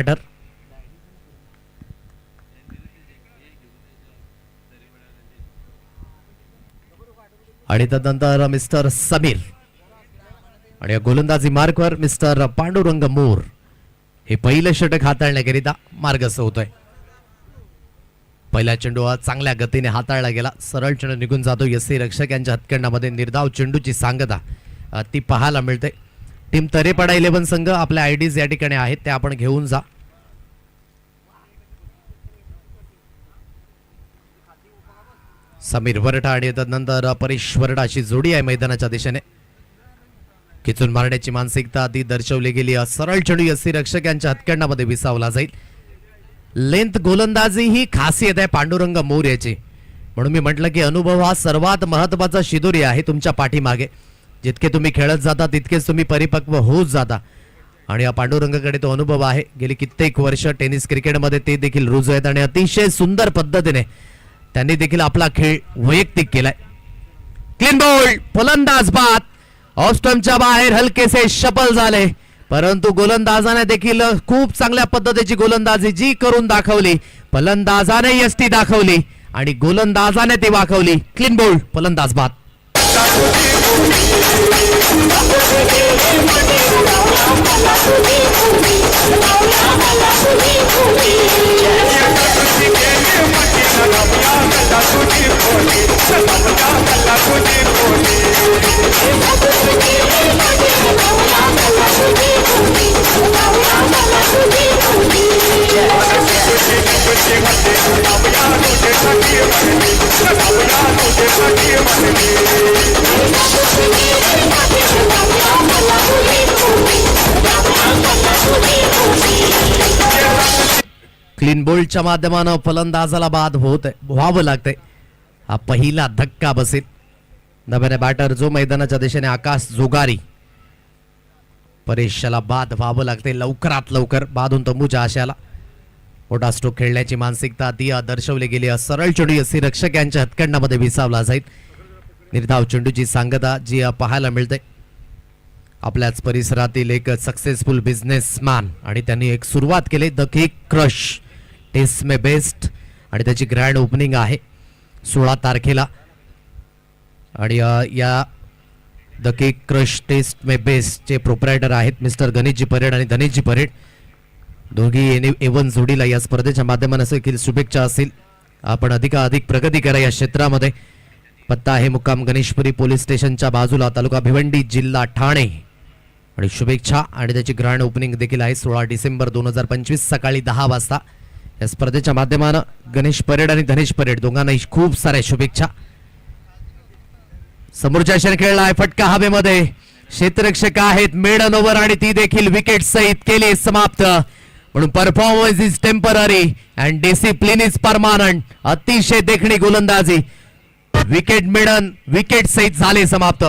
Batter आणि त्यानंतर mister Sameer आणि गोलंदाजी मार्कवर मिस्टर पांडुरंग मोर हे पहिलं षटक हाताळण्याकरिता मार्गस्थ होतोय. पहिला चेंडू चांगल्या गतीने हाताळला गेला, सरळ चेंडू निघून जातो. यसी रक्षक यांच्या हातखंडामध्ये निर्धाव चेंडूची सांगता ती पाहायला मिळते. टीम तरेपाडा 11 संघ आपल्या आयडीज या ठिकाणी आहेत, ते आपण घेऊन जा. समीर वरटा आणि त्यानंतर परेश वरटाची जोडी आहे मैदानाच्या दिशेने. खिचून मारण्याची मानसिकता ती दर्शवली गेली. सरळ चेंडू यसी रक्षक यांच्या हातखंडामध्ये विसावला जाईल. लेंथ गोलंदाजी ही खासियत आहे पांडुरंग मोर याची, म्हणून मी म्हटलं की अनुभव हा सर्वात महत्वाचा शिदोरी आहे तुमच्या पाठीमागे. जितके तुम्ही खेळत जाता तितकेच तुम्ही परिपक्व होत जाता आणि या पांडुरंगाकडे तो अनुभव आहे. गेली कित्येक वर्ष टेनिस क्रिकेटमध्ये ते देखील रुजू आहेत आणि अतिशय सुंदर पद्धतीने त्यांनी देखील आपला खेळ वैयक्तिक केलाय. क्लीन बॉल, फलंदाज बाद, ऑस्टमच्या बाहेर हलकेसे शफल झाले, परंतु गोलंदाजाने देखील खूप चांगल्या पद्धतीची गोलंदाजी जी करून दाखवली. फलंदाजाने यष्टी दाखवली आणि गोलंदाजाने ती वाकवली. क्लीन बॉल, फलंदाज बाद. क्लीन बोल्डच्या माध्यमानं फलंदाजाला बाद व्हावं लागतंय. हा पहिला धक्का बसेल. नव्याने बॅटर जो मैदानाच्या दिशेने आकाश जोगारी, परेशला बाद व्हावं लागते लवकरात लवकर. बादून तंबूच्या आशाला मोठा स्ट्रोक खेळण्याची मानसिकता ती दर्शवली गेली. सरळ चेंडू यसी रक्षक यांच्या हातखंडामध्ये विसावला जाईल. निर्धाव चेंडूची सांगता जी पाहायला मिळते. आपल्याच परिसरातील एक सक्सेसफुल बिझनेसमॅन आणि त्यांनी एक सुरुवात केली the cake crush taste may best आणि त्याची ग्रँड ओपनिंग आहे 16 तारखेला. आणि या the cake crush taste may best चे प्रोप्रायटर आहेत मिस्टर गणेशजी परेड आणि धनेशजी परेड. दोघी एवन जोडीला या स्पर्धेच्या माध्यमाने देखील शुभेच्छा असतील. आपण अधिकाधिक प्रगती करा या क्षेत्रामध्ये. पत्ता आहे मुक्काम गणेशपुरी पोलीस स्टेशनच्या बाजूला, तालुका भिवंडी, जिल्हा ठाणे. आणि शुभेच्छा आणि त्याची ग्रँड ओपनिंग देखील आहे 16 डिसेंबर 2025 सकाळी 10 वाजता. या स्पर्धेच्या माध्यमानं गणेश परेड आणि धनेश परेड दोघांनाही खूप साऱ्या शुभेच्छा. समोरच्या क्षण खेळला आहे फटका हवेमध्ये. क्षेत्ररक्षक आहेत मेडन ओव्हर आणि ती देखील विकेट सहित केली समाप्त. म्हणून performance is temporary and discipline is permanent. अतिशय देखणी गोलंदाजी, विकेट मेडन विकेट सहित झाले समाप्त.